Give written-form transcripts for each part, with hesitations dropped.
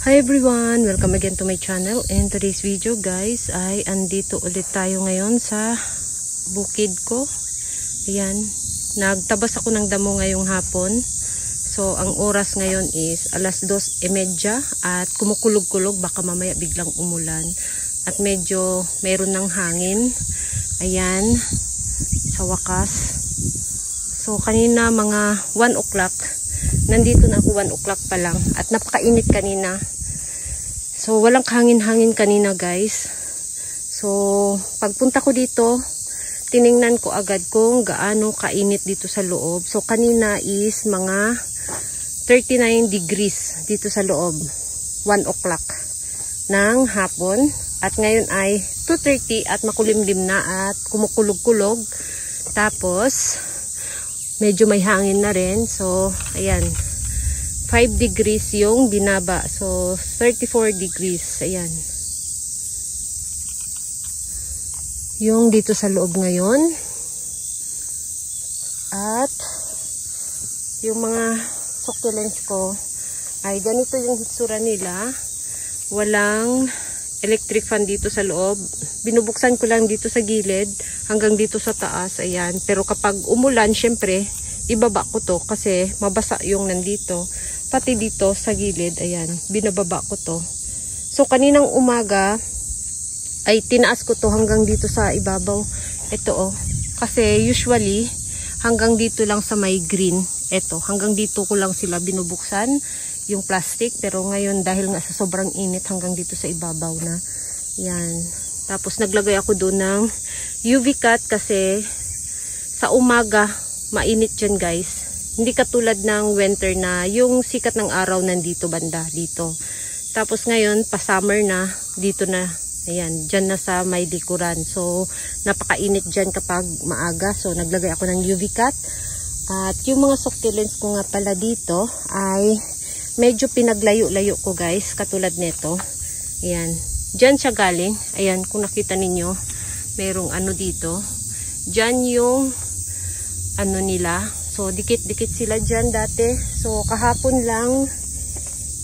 Hi everyone! Welcome again to my channel. In today's video guys ay andito ulit tayo ngayon sa bukid ko. Ayan, nagtabas ako ng damo ngayong hapon. So ang oras ngayon is 2:30 at kumukulog-kulog, baka mamaya biglang umulan. At medyo mayroon ng hangin. Ayan, sa wakas. So kanina mga 1 o'clock, nandito na ako 1 o'clock pa lang at napakainit kanina. So walang hangin-hangin kanina guys. So pagpunta ko dito, tiningnan ko agad kung gaano kainit dito sa loob. So kanina is mga 39 degrees dito sa loob, 1 o'clock ng hapon. At ngayon ay 2:30 at makulimlim na at kumukulog-kulog. Tapos medyo may hangin na rin. So ayan, 5 degrees yung binaba. So 34 degrees. Ayan, yung dito sa loob ngayon. At yung mga succulents ko ay ganito yung hitsura nila. Walang electric fan dito sa loob. Binubuksan ko lang dito sa gilid hanggang dito sa taas. Ayan. Pero kapag umulan, syempre ibaba ko to kasi mabasa yung nandito. Pati dito sa gilid, ayan, binababa ko to. So kaninang umaga ay tinaas ko to hanggang dito sa ibabaw. Ito oh. Kasi usually hanggang dito lang sa may green. Ito, hanggang dito ko lang sila binubuksan yung plastic. Pero ngayon dahil nga sa sobrang init, hanggang dito sa ibabaw na. Yan. Tapos naglagay ako doon ng UV cut kasi sa umaga mainit dyan guys. Hindi katulad ng winter na yung sikat ng araw nandito banda dito. Tapos ngayon pa summer na, dito na. Ayan, dyan na sa may likuran. So napakainit dyan kapag maaga. So naglagay ako ng UV cut. At yung mga succulents ko nga pala dito ay medyo pinaglayo-layo ko guys, katulad nito. Ayan, dyan siya galing. Ayan, kung nakita ninyo, merong ano dito. Dyan yung ano nila. So dikit-dikit sila dyan dati. So kahapon lang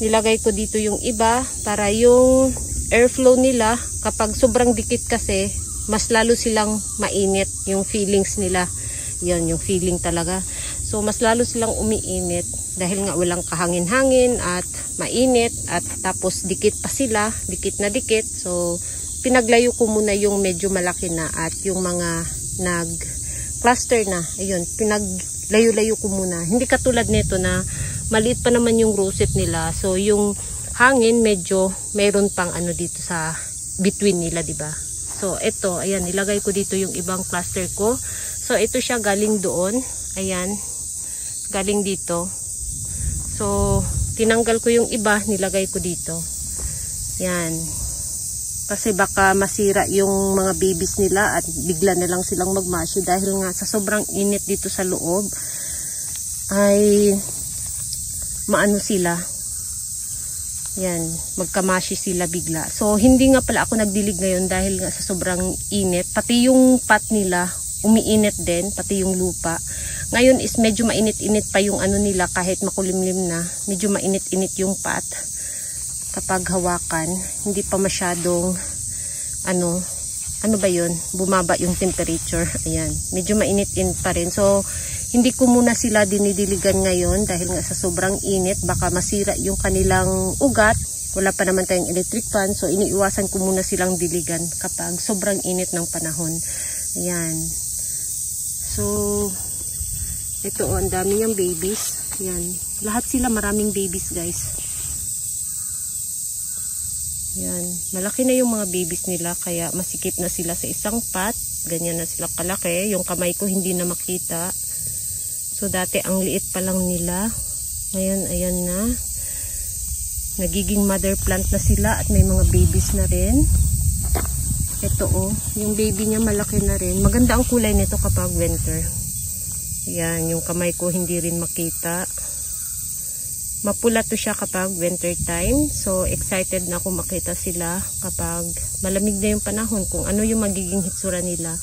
nilagay ko dito yung iba para yung airflow nila, kapag sobrang dikit kasi mas lalo silang mainit yung feelings nila. Yan yung feeling talaga. So mas lalo silang umiinit dahil nga walang kahangin-hangin at mainit at tapos dikit pa sila, dikit na dikit. So pinaglayo ko muna yung medyo malaki na at yung mga nag-cluster na. Ayun, pinaglayo-layo ko muna. Hindi katulad nito na maliit pa naman yung rosette nila. So yung hangin medyo mayroon pang ano dito sa between nila, di ba? So ito, ayan, nilagay ko dito yung ibang cluster ko. So ito siya galing doon. Ayan, galing dito. So tinanggal ko yung iba, nilagay ko dito. Yan. Kasi baka masira yung mga babies nila at bigla na lang silang magmashi dahil nga sa sobrang init dito sa loob ay maano sila. Yan, magkamashi sila bigla. So hindi nga pala ako nagdilig ngayon dahil nga sa sobrang init. Pati yung pot nila umiinit din, pati yung lupa. Ngayon is medyo mainit-init pa yung ano nila kahit makulimlim na. Medyo mainit-init yung pot kapag hawakan. Hindi pa masyadong ano ba yun? Bumaba yung temperature. Ayan, medyo mainit-init pa rin. So hindi ko muna sila dinidiligan ngayon dahil nga sa sobrang init. Baka masira yung kanilang ugat. Wala pa naman tayong electric fan. So iniiwasan ko muna silang diligan kapag sobrang init ng panahon. Ayan. So ito oh, ang dami niyang babies. Yan. Lahat sila maraming babies guys. Yan. Malaki na yung mga babies nila kaya masikip na sila sa isang pot. Ganyan na sila kalaki. Yung kamay ko hindi na makita. So dati ang liit pa lang nila. Ngayon ayan na. Nagiging mother plant na sila at may mga babies na rin. Ito oh, yung baby niya malaki na rin. Maganda ang kulay nito kapag winter. Yan, yung kamay ko hindi rin makita. Mapula to siya kapag winter time. So excited na ako makita sila kapag malamig na yung panahon, kung ano yung magiging hitsura nila.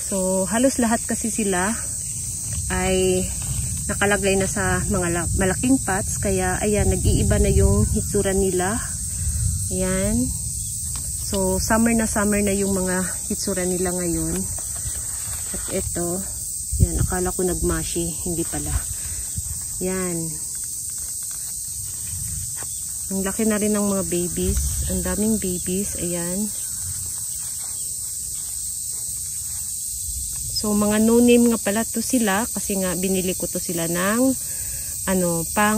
So halos lahat kasi sila ay nakalagay na sa mga malaking pots. Kaya ayan, nag-iiba na yung hitsura nila. Ayan. So summer na yung mga hitsura nila ngayon. At ito, yan, akala ko nagmashi, hindi pala. Yan. Ang laki na rin ng mga babies. Ang daming babies. Ayan. So, mga no-name nga pala to sila. Kasi nga, binili ko to sila ng, ano ba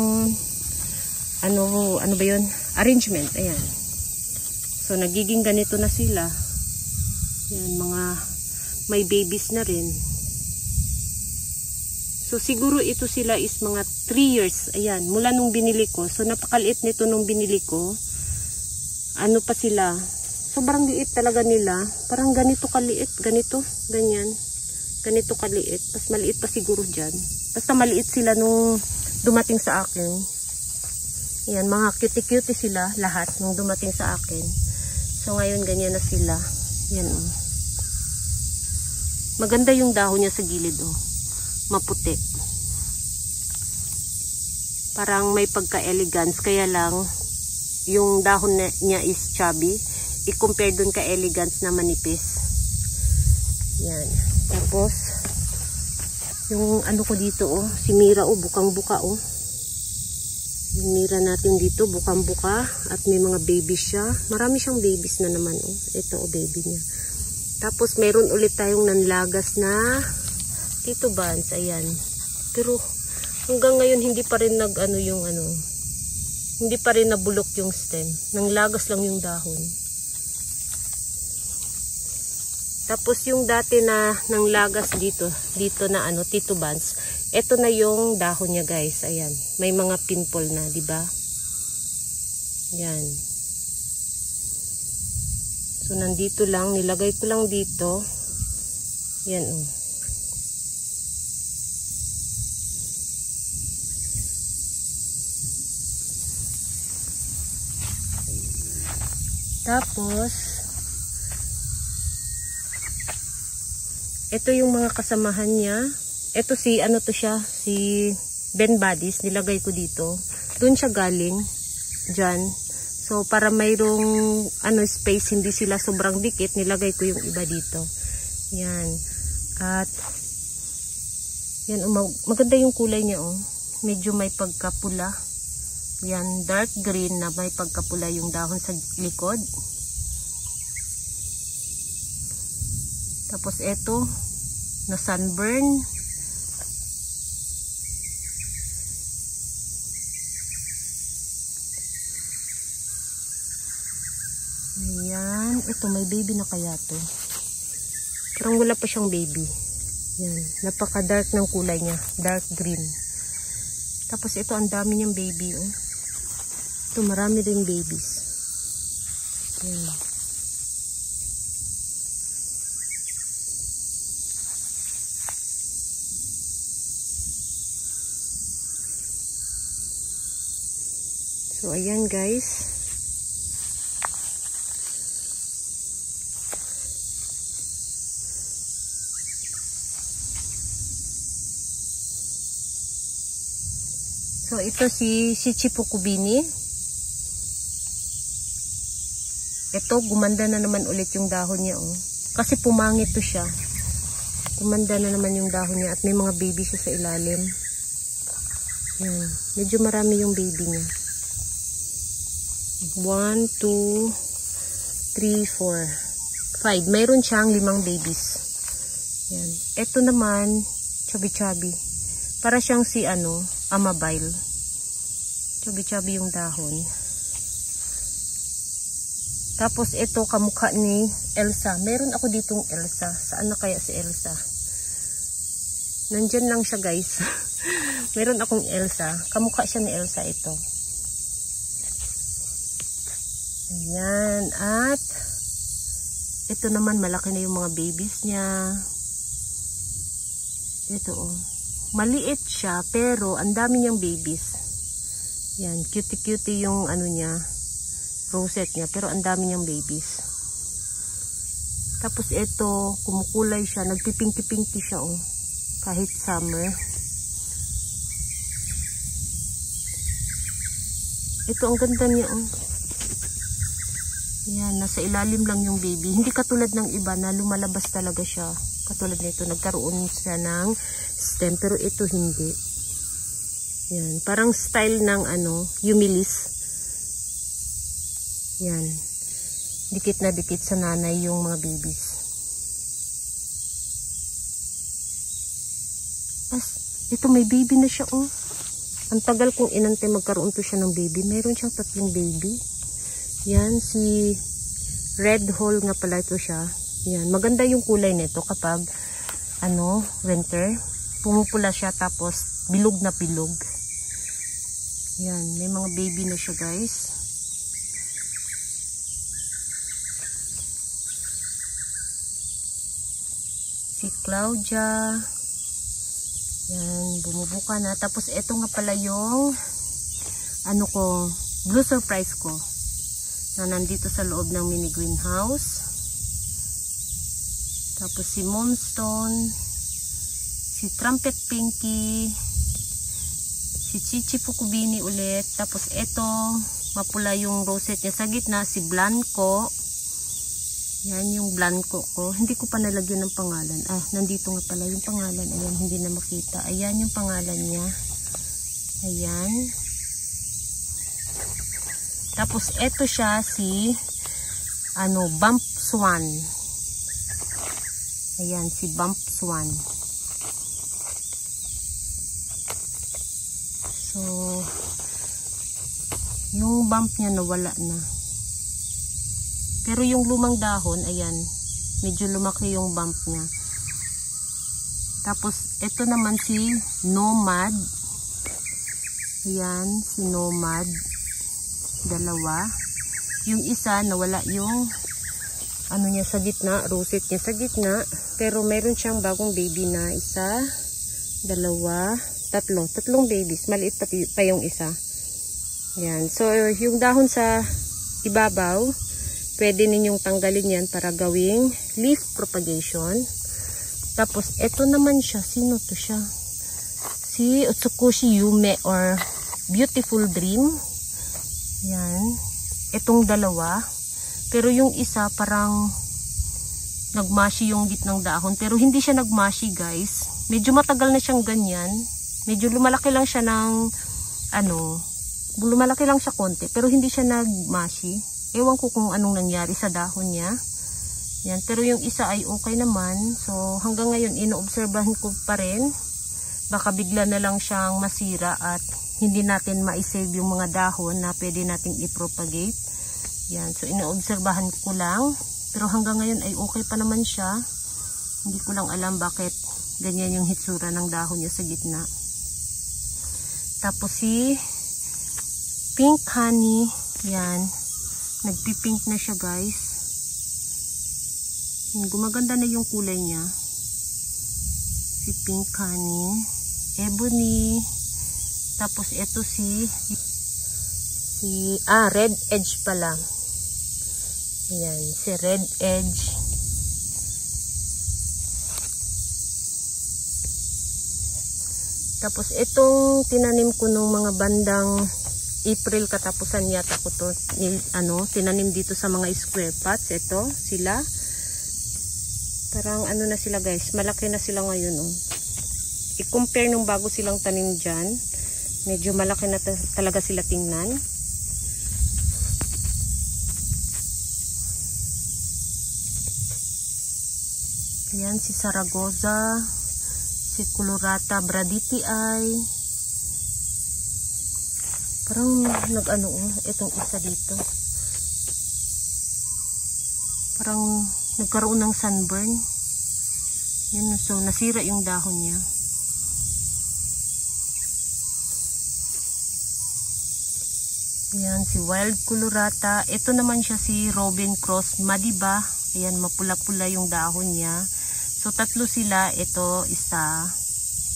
yun? Arrangement. Ayan. So, nagiging ganito na sila. Ayan, mga, may babies na rin. So, siguro ito sila is mga 3 years. Ayan, mula nung binili ko. So, napakaliit nito nung binili ko. Ano pa sila? Sobrang liit talaga nila. Parang ganito kaliit. Ganito. Ganyan. Ganito kaliit. Tapos maliit pa siguro dyan. Basta maliit sila nung dumating sa akin. Ayan, mga cutie-cutie sila. Lahat nung dumating sa akin. So, ngayon ganyan na sila. Ayan. Maganda yung dahon niya sa gilid. Maputi. Parang may pagka-elegance. Kaya lang, yung dahon niya is chubby. I-compare dun ka-elegance na manipis. Yan. Tapos, yung ano ko dito, si Mira, bukang-buka, Yung Mira natin dito, bukang-buka. At may mga babies siya. Marami siyang babies na naman, Ito, baby niya. Tapos, meron ulit tayong nanlagas na Tito Buns, ayan. Pero hanggang ngayon hindi pa rin hindi pa rin nabulok yung stem. Nanglagas lang yung dahon. Tapos yung dati na nanglagas dito na Tito Buns, ito na yung dahon niya, guys. Ayan, may mga pimple na, 'di ba? Yan. So nandito lang, nilagay ko lang dito. Yan, Tapos, ito yung mga kasamahan niya. Ito si Ben Buddies, nilagay ko dito. Doon siya galing, dyan. So, para mayroong space, hindi sila sobrang dikit, nilagay ko yung iba dito. Yan. At, yan, maganda yung kulay niya, Medyo may pagkapula. Yan, dark green na may pagkapula yung dahon sa likod. Tapos ito, na sunburn. Ayan, ito may baby na kaya to. Parang wala pa siyang baby. Yan, napaka-dark ng kulay niya, dark green. Tapos ito, ang dami niyang baby, Ito, marami ring babies. Ayan. So, ayan, guys. So, ito si Chipukubini. Ito, gumanda na naman ulit yung dahon niya, Kasi pumangit to siya. Gumanda na naman yung dahon niya at may mga baby siya sa ilalim. Yan. Medyo marami yung baby niya. 1, 2, 3, 4, 5. Mayroon siyang 5 babies. Yan. Ito naman, chubby-chubby. Para siyang si Amabile. Chubby-chubby yung dahon. Tapos ito, kamukha ni Elsa. Meron ako ditong Elsa. Saan na kaya si Elsa? Nandyan lang siya, guys. Meron akong Elsa. Kamukha siya ni Elsa ito. Ayan. At ito naman, malaki na yung mga babies niya. Ito, maliit siya, pero ang dami niyang babies. Yan, cutie-cutie yung niya. Rosette niya, pero ang dami niyang babies. Tapos ito, kumukulay siya, nagpipinky-pinky siya, kahit summer. Ito ang ganda niya, oh. Yan, nasa ilalim lang yung baby. Hindi katulad ng iba na lumalabas talaga siya. Katulad nito, nagkaroon siya ng stem. Pero ito hindi. Yan, parang style ng humilis. Yan. Dikit na dikit sa nanay yung mga babies. Ito may baby na siya, oh. Ang tagal kong inantay magkaroon to siya ng baby. Meron siyang 3 baby. Yan, si Red Hole nga pala ito siya. Yan, maganda yung kulay nito kapag winter. Pumupula siya tapos bilog na bilog. Yan, may mga baby na siya, guys. Si Claudia. Yan, bumubuka na. Tapos ito nga pala yung blue surprise ko. Na nandito sa loob ng mini greenhouse. Tapos si Moonstone, si Trumpet Pinky, si Chichi Pukubini ulit. Tapos ito, mapula yung rosette niya sa gitna, si Blanco. Yan yung Blanco ko. Hindi ko pa nalagyan ng pangalan. Nandito nga pala yung pangalan. Ayan, hindi na makita. Ayan yung pangalan niya. Ayan. Tapos, eto siya si, Bump Swan. Ayan, si Bump Swan. So, yung bump niya nawala na. Pero yung lumang dahon, ayan, medyo lumaki yung bump niya. Tapos, eto naman si Nomad. Ayan, si Nomad. Dalawa. Yung isa nawala yung niya sa gitna, rosette niya sa gitna, pero meron siyang bagong baby na isa, dalawa, tatlong babies, maliit pa yung isa. Yan, so yung dahon sa ibabaw pwede ninyong tanggalin yan para gawing leaf propagation. Tapos eto naman siya, sino to siya? Si Utsukoshi Yume or Beautiful Dream. Yan. Itong dalawa. Pero yung isa parang nagmashi yung gitnang dahon. Pero hindi siya nagmashi, guys. Medyo matagal na siyang ganyan. Medyo lumalaki lang siya ng lumalaki lang siya konti. Pero hindi siya nagmashi. Ewan ko kung anong nangyari sa dahon niya. Yan. Pero yung isa ay okay naman. So hanggang ngayon inoobserbahan ko pa rin. Baka bigla na lang siyang masira at hindi natin ma-save yung mga dahon na pwede nating i-propagate. Yan. So, inoobserbahan ko lang. Pero hanggang ngayon ay okay pa naman siya. Hindi ko lang alam bakit ganyan yung hitsura ng dahon niya sa gitna. Tapos si Pink Honey. Yan. Nagpipink na siya, guys. Gumaganda na yung kulay niya. Si Pink Honey. Ebony. Tapos ito si Red Edge pala. Ayan, si Red Edge. Tapos itong tinanim ko nung mga bandang April katapusan yata ko to, tinanim dito sa mga square pots. Ito, sila. Parang na sila, guys. Malaki na sila ngayon, oh. I-compare nung bago silang tanim dyan. Medyo malaki na talaga sila tingnan. Ayan, si Zaragoza, si Colorata Braditi-i. Parang itong isa dito. Parang nagkaroon ng sunburn. Yan, so nasira yung dahon niya. Ayan, si Wild Colorata. Ito naman siya si Robin Cross Madiba. Ayan, mapula-pula yung dahon niya. So, tatlo sila. Ito, isa.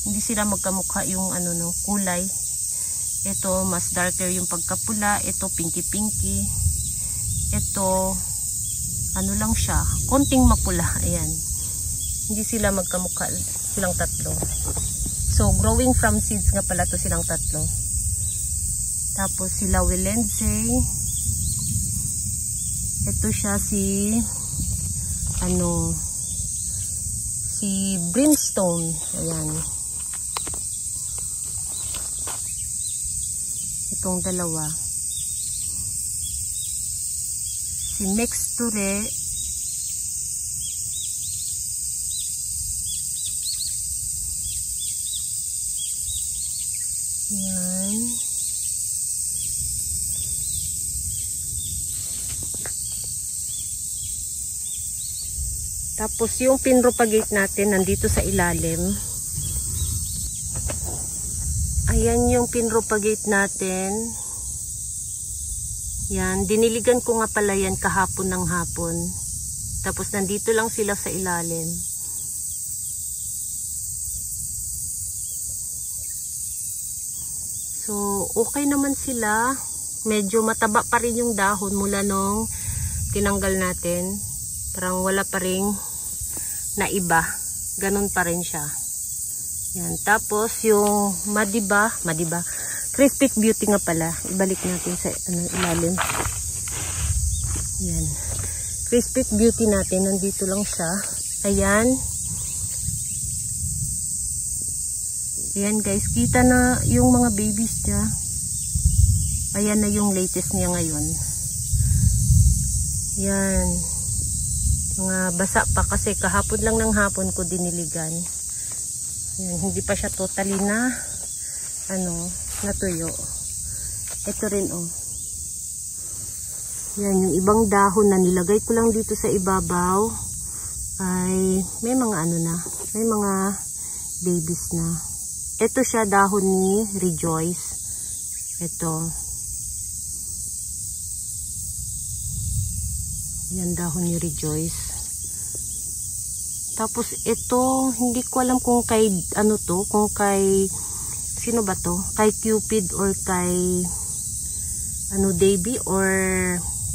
Hindi sila magkamukha yung kulay. Ito, mas darker yung pagkapula. Ito, pinky-pinky. Ito, lang siya. Konting mapula. Ayan. Hindi sila magkamukha. Silang tatlo. So, growing from seeds nga pala to silang tatlo. Tapos si Lawelense. Ito siya si Brimstone. Ayan. Itong dalawa. Si Mixture. Ayan. Tapos yung pinropagate natin nandito sa ilalim. Ayan yung pinropagate natin. Yan, diniligan ko nga pala yan kahapon ng hapon. Tapos nandito lang sila sa ilalim. So, okay naman sila. Medyo mataba pa rin yung dahon mula nung tinanggal natin. Parang wala pa rin naiba. Ganun pa rin siya. Yan. Tapos, yung Madiba. Crispy Beauty nga pala. Ibalik natin sa ilalim. Yan. Crispy Beauty natin. Nandito lang siya. Ayan. Ayan guys. Kita na yung mga babies niya. Ayan na yung latest niya ngayon. Yan. Mga basa pa kasi kahapon lang ng hapon ko diniligan. Yan, hindi pa siya totally na natuyo. Ito rin oh. Yan yung ibang dahon na nilagay ko lang dito sa ibabaw ay may mga may mga babies na. Ito siya dahon ni Rejoice. Ito. Yan dahon ni Rejoice. Tapos ito, hindi ko alam kung kay kung kay sino ba to? Kay Cupid or kay Davy or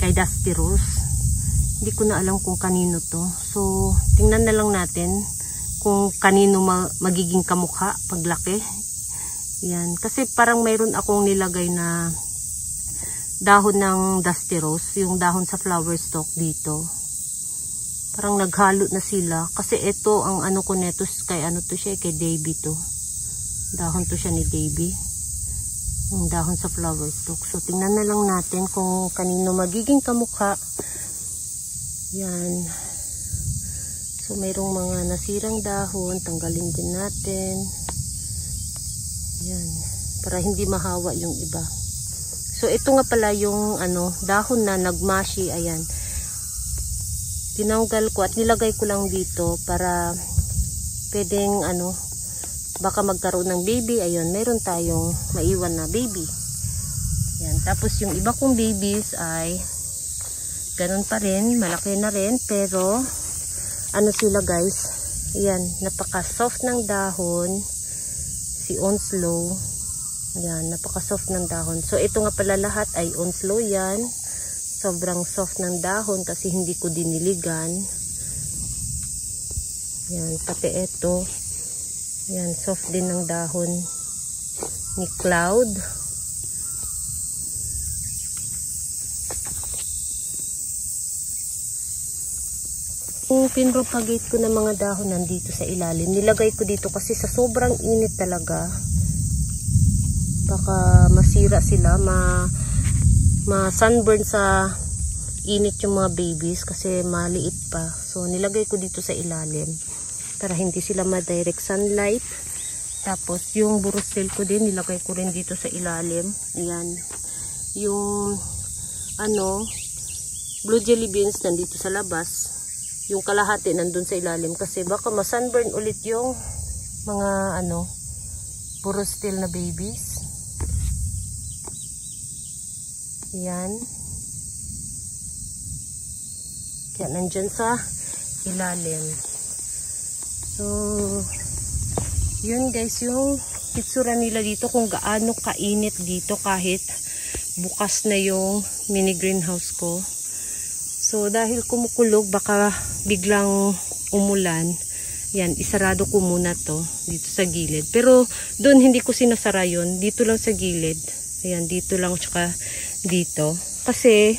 kay Dusty Rose. Hindi ko na alam kung kanino to. So, tingnan na lang natin kung kanino magiging kamukha paglaki. Yan, kasi parang mayroon akong nilagay na dahon ng Dusty Rose, yung dahon sa flower stalk dito. Parang naghalo na sila. Kasi ito, ang ko neto, kay to siya, kay Davy to. Dahon to siya ni Davy. Yung dahon sa flower stalk. So, tingnan na lang natin kung kanino magiging kamukha. Yan. So, mayroong mga nasirang dahon. Tanggalin din natin. Yan. Para hindi mahawa yung iba. So, ito nga pala yung dahon na nagmashi. Ayan. Tinanggal ko at nilagay ko lang dito para pwedeng baka magkaroon ng baby. Ayun, meron tayong maiwan na baby. Yan. Tapos yung iba kong babies ay ganun pa rin. Malaki na rin. Pero sila guys. Ayan. Napaka soft ng dahon. Si Onslow. Yan, napaka-soft ng dahon. So, ito nga pala lahat ay Onslow yan. Sobrang soft ng dahon kasi hindi ko diniligan. Yan, pati ito. Yan, soft din ng dahon ni Cloud. Yung pinropagate ko ng mga dahon nandito sa ilalim. Nilagay ko dito kasi sa sobrang init talaga. Baka masira sila, ma-sunburn sa init yung mga babies kasi maliit pa. So, nilagay ko dito sa ilalim para hindi sila ma-direct sunlight. Tapos, yung burustil ko din, nilagay ko rin dito sa ilalim. Ayan. Yung, blue jelly beans nandito sa labas. Yung kalahati nandun sa ilalim kasi baka ma-sunburn ulit yung mga, burustil na babies. Yan. Kaya nandyan sa ilalim. So, yun guys, yung pitsura nila dito kung gaano kainit dito kahit bukas na yung mini greenhouse ko. So, dahil kumukulog, baka biglang umulan. Yan, isarado ko muna to dito sa gilid. Pero, doon hindi ko sinasara yun. Dito lang sa gilid. Ayan, dito lang tsaka dito. Kasi,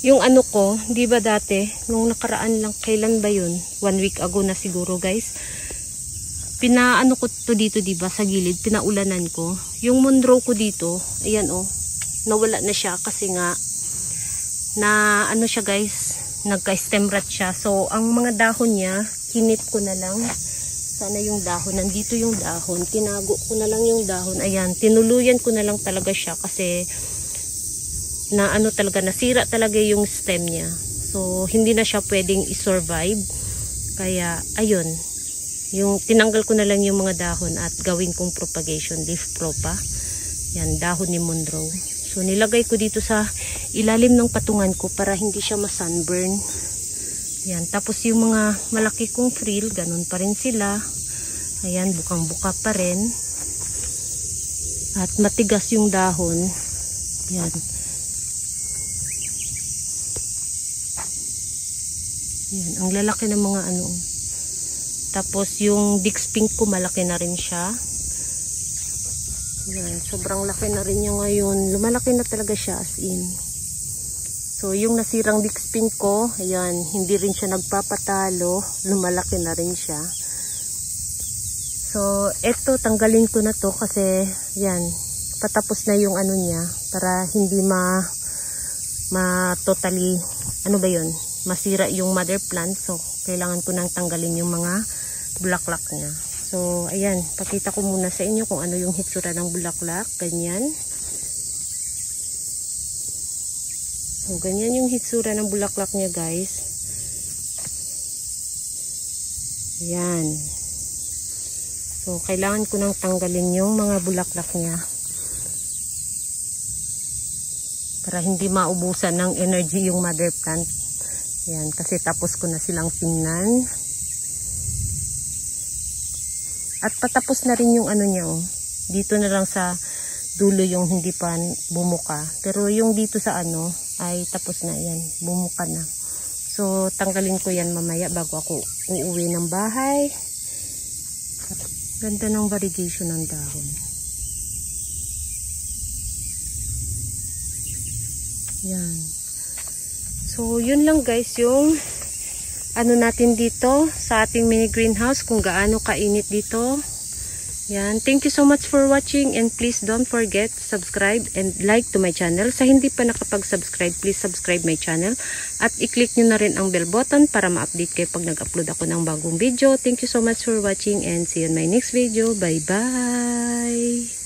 yung ano ko, di ba dati, nung nakaraan lang, kailan ba yun? 1 week ago na siguro guys. Pinaano ko to dito, di ba, sa gilid, pinaulanan ko. Yung Monroe ko dito, ayan oh, nawala na siya kasi nga, na ano siya guys, nagka-stem rot siya. So, ang mga dahon niya, kinip ko na lang. Sana yung dahon, nandito yung dahon, tinago ko na lang yung dahon. Ayan, tinuluyan ko na lang talaga siya kasi na ano talaga, nasira talaga yung stem niya. So, hindi na siya pwedeng i-survive. Kaya, ayun, yung tinanggal ko na lang yung mga dahon at gawin kong propagation, leaf propa. Yan, dahon ni Monroe. So, nilagay ko dito sa ilalim ng patungan ko para hindi siya ma-sunburn. Yan, tapos yung mga malaki kong frill, ganun pa rin sila. Ayan, bukang-buka pa rin. At matigas yung dahon. Yan. Yan, ang lalaki ng mga ano. Tapos yung Dix Pink ko malaki na rin siya. Yan, sobrang laki na rin niya ngayon. Lumalaki na talaga siya as in. So yung nasirang Dix Pink ko, ayan, hindi rin siya nagpapatalo. Lumalaki na rin siya. So eto, tanggalin ko na to kasi yan, patapos na yung ano niya para hindi totally, ano ba yun? Masira yung mother plant. So, kailangan ko nang tanggalin yung mga bulaklak niya. So, ayan. Pakita ko muna sa inyo kung ano yung hitsura ng bulaklak. Ganyan. So, ganyan yung hitsura ng bulaklak niya, guys. Ayan. So, kailangan ko nang tanggalin yung mga bulaklak niya. Para hindi maubusan ng energy yung mother plant. Yan, kasi tapos ko na silang tingnan. At patapos na rin yung ano niya, oh. Dito na lang sa dulo yung hindi pa bumuka. Pero yung dito sa ano, ay tapos na yan. Bumuka na. So, tanggalin ko yan mamaya bago ako uuwi ng bahay. Ganda ng variegation ng dahon. Yan. So, yun lang guys yung ano natin dito sa ating mini greenhouse, kung gaano kainit dito. Yan. Thank you so much for watching and please don't forget subscribe and like to my channel. Sa hindi pa nakapag-subscribe, please subscribe my channel at i-click nyo na rin ang bell button para ma-update kayo pag nag-upload ako ng bagong video. Thank you so much for watching and see you in my next video. Bye bye!